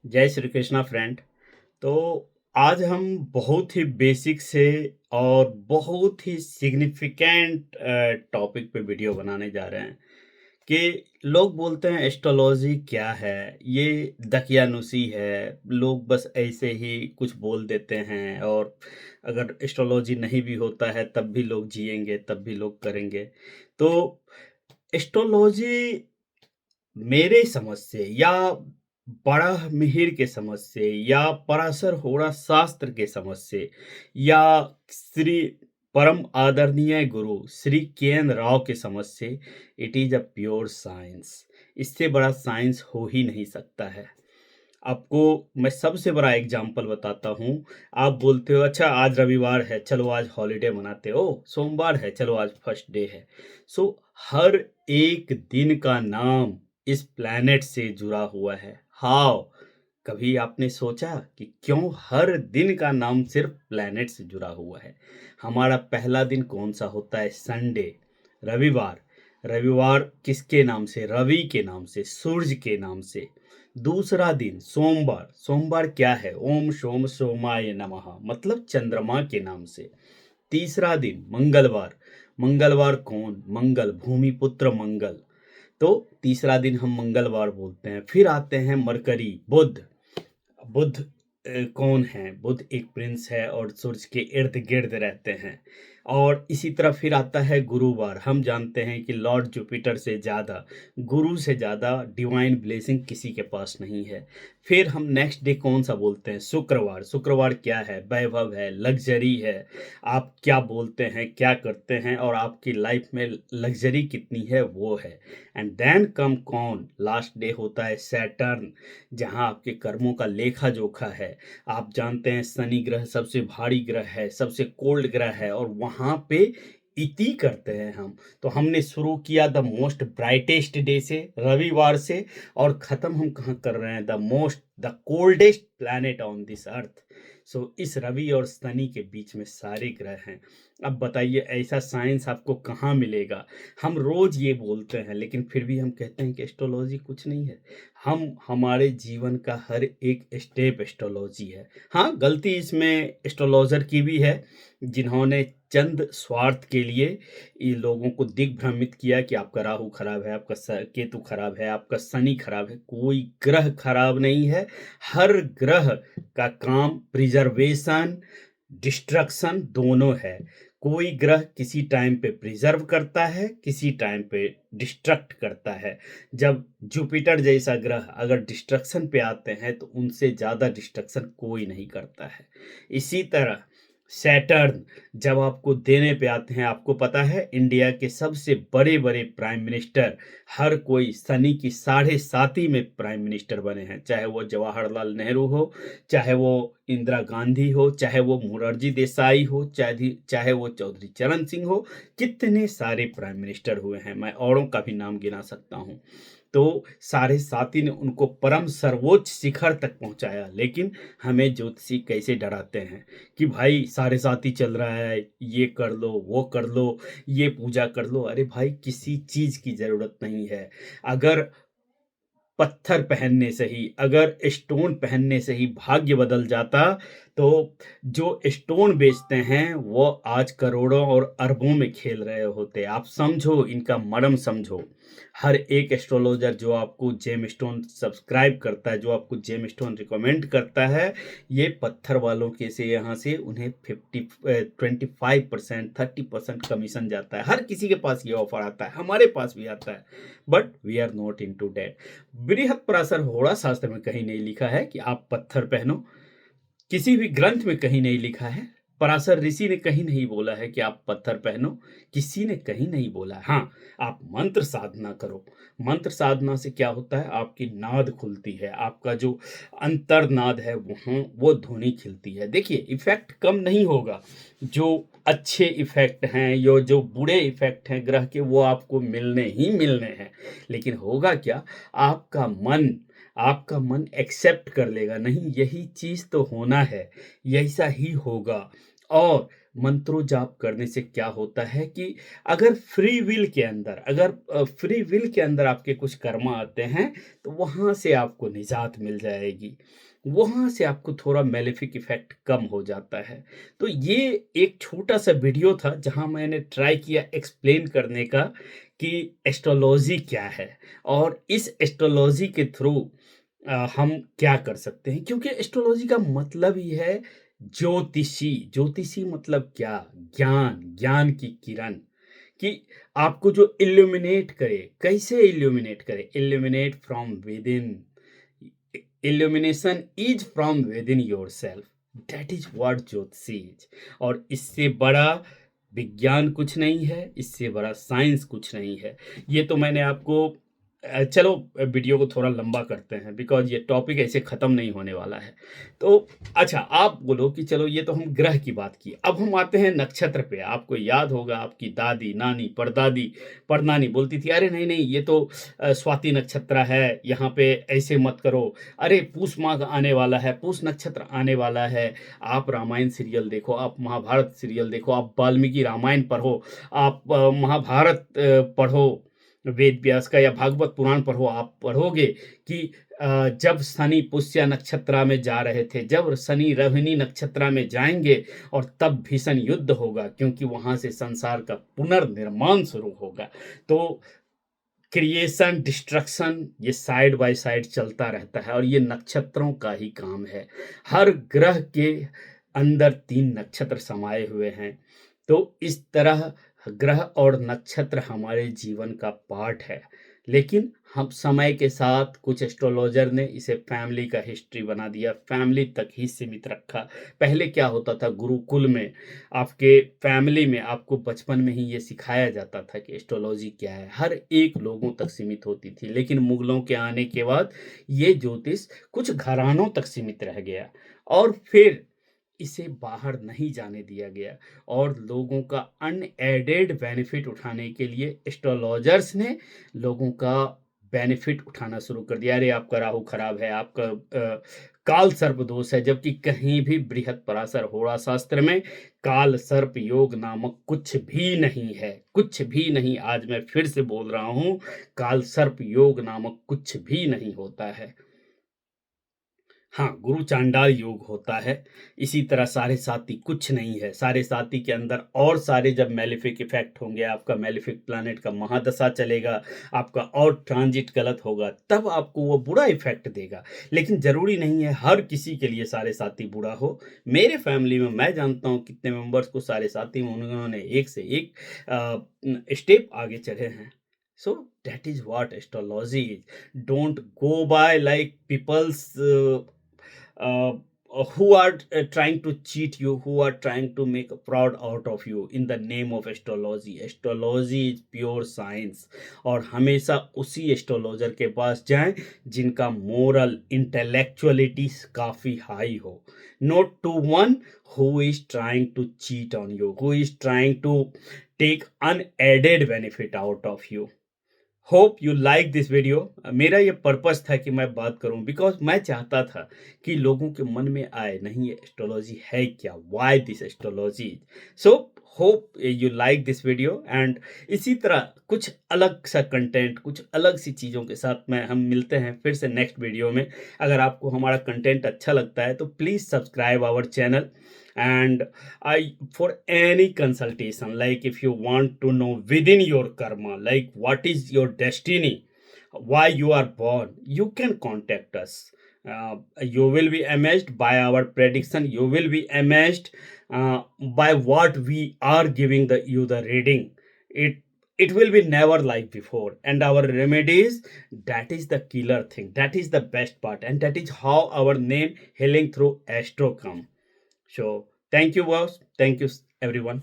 जय श्री कृष्णा फ्रेंड। तो आज हम बहुत ही बेसिक से और बहुत ही सिग्निफिकेंट टॉपिक पे वीडियो बनाने जा रहे हैं कि लोग बोलते हैं एस्ट्रोलॉजी क्या है। ये दकियानुसी है, लोग बस ऐसे ही कुछ बोल देते हैं। और अगर एस्ट्रोलॉजी नहीं भी होता है तब भी लोग जिएंगे, तब भी लोग करेंगे। तो एस्ट्रोलॉजी मेरे समझ से या बड़ा मिहिर के समझ से या पराशर होरा शास्त्र के समझ से या श्री परम आदरणीय गुरु श्री के एन राव के समझ से, it is a pure science. इससे बड़ा साइंस हो ही नहीं सकता है। आपको मैं सबसे बड़ा एग्जांपल बताता हूँ। आप बोलते हो अच्छा आज रविवार है, चलो आज हॉलिडे मनाते हो। सोमवार है, चलो आज फर्स्ट डे है। सो हर एक दिन का नाम इस प्लैनेट से जुड़ा हुआ है। हाउ? कभी आपने सोचा कि क्यों हर दिन का नाम सिर्फ प्लैनेट से जुड़ा हुआ है? हमारा पहला दिन कौन सा होता है? संडे, रविवार। रविवार किसके नाम से? रवि के नाम से, सूर्य के नाम से। दूसरा दिन सोमवार। सोमवार क्या है? ओम सोम सोमाय नमः, मतलब चंद्रमा के नाम से। तीसरा दिन मंगलवार। मंगलवार कौन? मंगल, भूमिपुत्र मंगल। तो तीसरा दिन हम मंगलवार बोलते हैं। फिर आते हैं मरकरी, बुध। बुध कौन है? बुध एक प्रिंस है और सूर्य के इर्द गिर्द रहते हैं। और इसी तरह फिर आता है गुरुवार। हम जानते हैं कि लॉर्ड जुपिटर से ज़्यादा, गुरु से ज़्यादा डिवाइन ब्लेसिंग किसी के पास नहीं है। फिर हम नेक्स्ट डे कौन सा बोलते हैं? शुक्रवार। शुक्रवार क्या है? वैभव है, लग्जरी है। आप क्या बोलते हैं, क्या करते हैं और आपकी लाइफ में लग्जरी कितनी है, वो है। एंड देन कम कौन? लास्ट डे होता है सैटर्न, जहाँ आपके कर्मों का लेखा जोखा है। आप जानते हैं शनि ग्रह सबसे भारी ग्रह है, सबसे कोल्ड ग्रह है, और वहाँ पे इति करते हैं हम। तो हमने शुरू किया द मोस्ट ब्राइटेस्ट डे से, रविवार से, और ख़त्म हम कहाँ कर रहे हैं? The coldest planet on this earth. So इस रवि और शनि के बीच में सारे ग्रह हैं। अब बताइए ऐसा साइंस आपको कहाँ मिलेगा? हम रोज ये बोलते हैं लेकिन फिर भी हम कहते हैं कि एस्ट्रोलॉजी कुछ नहीं है। हम हमारे जीवन का हर एक स्टेप एस्ट्रोलॉजी है। हाँ, गलती इसमें एस्ट्रोलॉजर की भी है, जिन्होंने चंद स्वार्थ के लिए ये लोगों को दिग्भ्रमित किया कि आपका राहु खराब है, आपका केतु खराब है, आपका शनि खराब है। कोई ग्रह खराब नहीं है। हर ग्रह का काम प्रिजर्वेशन, डिस्ट्रक्शन दोनों है। कोई ग्रह किसी टाइम पे प्रिजर्व करता है, किसी टाइम पे डिस्ट्रक्ट करता है। जब जुपिटर जैसा ग्रह अगर डिस्ट्रक्शन पे आते हैं तो उनसे ज़्यादा डिस्ट्रक्शन कोई नहीं करता है। इसी तरह सैटर्न जब आपको देने पे आते हैं, आपको पता है इंडिया के सबसे बड़े बड़े प्राइम मिनिस्टर हर कोई शनि की साढ़े साती में प्राइम मिनिस्टर बने हैं। चाहे वो जवाहरलाल नेहरू हो, चाहे वो इंदिरा गांधी हो, चाहे वो मोरारजी देसाई हो, चाहे वो चौधरी चरण सिंह हो। कितने सारे प्राइम मिनिस्टर हुए हैं, मैं औरों का भी नाम गिना सकता हूँ। तो साढ़े साती ने उनको परम सर्वोच्च शिखर तक पहुंचाया। लेकिन हमें ज्योतिषी कैसे डराते हैं कि भाई साढ़े साती चल रहा है, ये कर लो, वो कर लो, ये पूजा कर लो। अरे भाई, किसी चीज की जरूरत नहीं है। अगर पत्थर पहनने से ही, अगर स्टोन पहनने से ही भाग्य बदल जाता, तो जो स्टोन बेचते हैं वो आज करोड़ों और अरबों में खेल रहे होते। आप समझो, इनका मर्म समझो। हर एक एस्ट्रोलॉजर जो आपको जेम स्टोन सब्सक्राइब करता है, जो आपको जेम स्टोन रिकमेंड करता है, ये पत्थर वालों के से यहाँ से उन्हें 25% 30% कमीशन जाता है। हर किसी के पास ये ऑफर आता है, हमारे पास भी आता है। But we are not in to date. Brihat Parashara Hora Shastra में कहीं नहीं लिखा है कि आप पत्थर पहनो। किसी भी ग्रंथ में कहीं नहीं लिखा है। पराशर ऋषि ने कहीं नहीं बोला है कि आप पत्थर पहनो। किसी ने कहीं नहीं बोला है। हाँ, आप मंत्र साधना करो। मंत्र साधना से क्या होता है? आपकी नाद खुलती है, आपका जो अंतर्नाद है वहाँ वो ध्वनि खिलती है। देखिए, इफेक्ट कम नहीं होगा। जो अच्छे इफेक्ट हैं, जो बुरे इफेक्ट हैं ग्रह के, वो आपको मिलने ही मिलने हैं। लेकिन होगा क्या? आपका मन आपका मन एक्सेप्ट कर लेगा, नहीं यही चीज तो होना है, ऐसा ही होगा। और मंत्रों जाप करने से क्या होता है कि अगर फ्री विल के अंदर आपके कुछ कर्म आते हैं, तो वहाँ से आपको निजात मिल जाएगी। वहाँ से आपको थोड़ा मेलेफिक इफ़ेक्ट कम हो जाता है। तो ये एक छोटा-सा वीडियो था जहाँ मैंने ट्राई किया एक्सप्लेन करने का कि एस्ट्रोलॉज़ी क्या है और इस एस्ट्रोलॉज़ी के थ्रू हम क्या कर सकते हैं? क्योंकि एस्ट्रोलॉजी का मतलब ही है ज्योतिषी। ज्योतिषी मतलब क्या? ज्ञान, ज्ञान की किरण कि आपको जो इल्यूमिनेट करे। कैसे इल्यूमिनेट करे? Illuminate from within. Illumination is from within yourself. That is what ज्योतिषी इज़। और इससे बड़ा विज्ञान कुछ नहीं है, इससे बड़ा साइंस कुछ नहीं है। ये तो मैंने आपको चलो वीडियो को थोड़ा लंबा करते हैं बिकॉज़ ये टॉपिक ऐसे ख़त्म नहीं होने वाला है। तो अच्छा आप बोलो कि चलो ये तो हम ग्रह की बात की। अब हम आते हैं नक्षत्र पे। आपको याद होगा आपकी दादी, नानी, परदादी, परनानी बोलती थी, "अरे नहीं-नहीं ये तो स्वाति नक्षत्र है, यहाँ पे ऐसे मत करो। अरे पूष माह आने वाला है, पूष नक्षत्र आने वाला है। आप रामायण सीरियल देखो, आप महाभारत सीरियल देखो, आप वाल्मीकि रामायण पढ़ो, आप महाभारत पढ़ो, वेद व्यास का या भागवत पुराण पढ़ो। आप पढ़ोगे कि जब शनि पुष्य नक्षत्र में जा रहे थे, जब शनि रोहिणी नक्षत्र में जाएँगे और तब भीषण युद्ध होगा क्योंकि वहाँ से संसार का पुनर्निर्माण शुरू होगा। तो क्रिएशन, डिस्ट्रक्शन ये साइड बाय साइड चलता रहता है और ये नक्षत्रों का ही काम है। हर ग्रह के अंदर 3 नक्षत्र समाये हुए हैं। तो इस तरह ग्रह और नक्षत्र हमारे जीवन का पार्ट है। लेकिन हम समय के साथ कुछ एस्ट्रोलॉजर ने इसे फैमिली का हिस्ट्री बना दिया, फैमिली तक ही सीमित रखा। पहले क्या होता था गुरुकुल में, आपके फैमिली में आपको बचपन में ही ये सिखाया जाता था कि एस्ट्रोलॉजी क्या है। हर एक लोगों तक सीमित होती थी। लेकिन मुगलों के आने के बाद ये ज्योतिष कुछ घरानों तक सीमित रह गया और फिर इसे बाहर नहीं जाने दिया गया और लोगों का अनएडेड बेनिफिट उठाने के लिए एस्ट्रोलॉजर्स ने लोगों का बेनिफिट उठाना शुरू कर दिया। अरे आपका राहु खराब है, आपका काल सर्प दोष है, जबकि कहीं भी बृहत्पराशर होरा शास्त्र में काल सर्प योग नामक कुछ भी नहीं है, कुछ भी नहीं। आज मैं फिर से बोल रहा हूँ, काल सर्प योग नामक कुछ भी नहीं होता है। हाँ, गुरु चांडाल योग होता है। इसी तरह साढ़े साती कुछ नहीं है। साढ़े साती के अंदर और सारे जब मेलेफिक इफ़ेक्ट होंगे, आपका मेलेफिक प्लैनेट का महादशा चलेगा, आपका और ट्रांज़िट गलत होगा, तब आपको वो बुरा इफ़ेक्ट देगा। लेकिन ज़रूरी नहीं है हर किसी के लिए साढ़े साती बुरा हो। मेरे फैमिली में मैं जानता हूँ कितने मेंबर्स को साढ़े साती में उन्होंने एक से एक स्टेप आगे चढ़े हैं। So that is what astrology is. Don't go by like people's uh, who are trying to cheat you, who are trying to make a fraud out of you in the name of astrology. Astrology is pure science. और हमेशा उसी astrologer के पास जाएं जिनका moral intellectuality काफ़ी high हो, not to one who is trying to cheat on you, who is trying to take unadded benefit out of you. Hope you like this video. मेरा ये पर्पस था कि मैं बात करूं बिकॉज मैं चाहता था कि लोगों के मन में आए नहीं ये एस्ट्रोलॉजी है क्या, why this astrology. So hope you like this video and इसी तरह कुछ अलग सा कंटेंट, कुछ अलग सी चीज़ों के साथ में हम मिलते हैं फिर से नेक्स्ट वीडियो में। अगर आपको हमारा कंटेंट अच्छा लगता है तो please subscribe our channel and I for any consultation, like if you want to know within your karma, like what is your destiny, why you are born, you can contact us. You will be amazed by our prediction, you will be amazed by what we are giving you the reading. It will be never like before, and our remedies, that is the killer thing, that is the best part, and that is how our name healing through astro come. So thank you boss, thank you everyone.